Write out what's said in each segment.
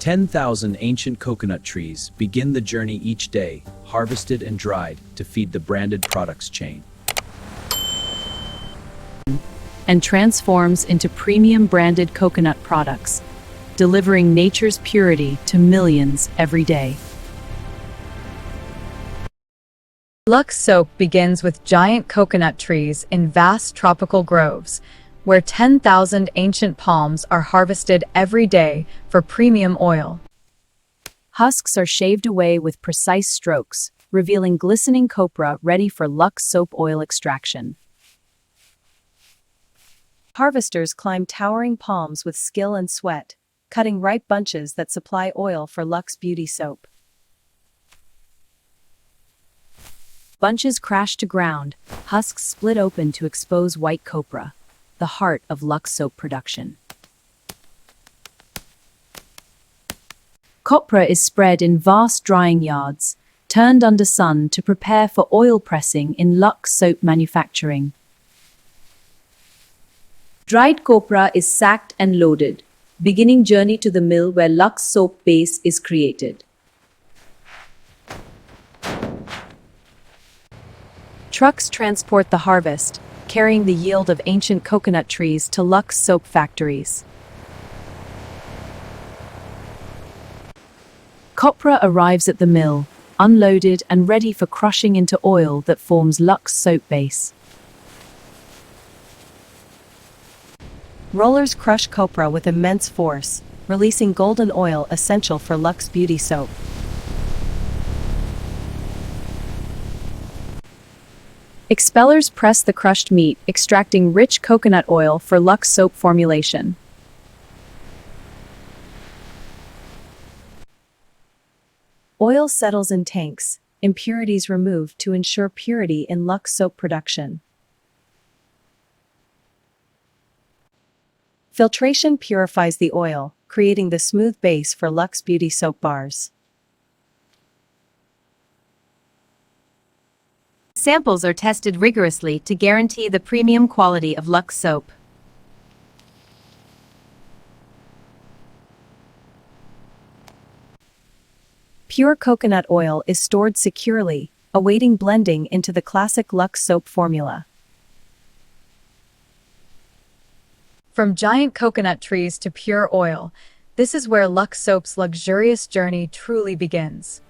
10,000 ancient coconut trees begin the journey each day, harvested and dried to feed the branded products chain. And transforms into premium branded coconut products, delivering nature's purity to millions every day. Lux soap begins with giant coconut trees in vast tropical groves, where 10,000 ancient palms are harvested every day for premium oil. Husks are shaved away with precise strokes, revealing glistening copra ready for Lux soap oil extraction. Harvesters climb towering palms with skill and sweat, cutting ripe bunches that supply oil for Lux beauty soap. Bunches crash to ground, husks split open to expose white copra, the heart of Lux soap production. Copra is spread in vast drying yards, turned under sun to prepare for oil pressing in Lux soap manufacturing. Dried copra is sacked and loaded, beginning journey to the mill where Lux soap base is created. Trucks transport the harvest, carrying the yield of ancient coconut trees to Lux soap factories. Copra arrives at the mill, unloaded and ready for crushing into oil that forms Lux soap base. Rollers crush copra with immense force, releasing golden oil essential for Lux beauty soap. Expellers press the crushed meat, extracting rich coconut oil for Lux soap formulation. Oil settles in tanks, impurities removed to ensure purity in Lux soap production. Filtration purifies the oil, creating the smooth base for Lux beauty soap bars. Samples are tested rigorously to guarantee the premium quality of Lux soap. Pure coconut oil is stored securely, awaiting blending into the classic Lux soap formula. From giant coconut trees to pure oil, this is where Lux soap's luxurious journey truly begins.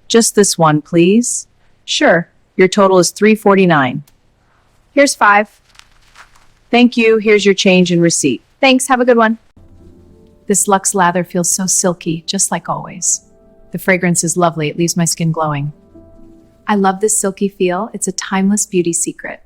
Just this one, please. Sure. Your total is $3.49. Here's 5. Thank you. Here's your change and receipt. Thanks, have a good one. This Luxe lather feels so silky, just like always. The fragrance is lovely. It leaves my skin glowing. I love this silky feel. It's a timeless beauty secret.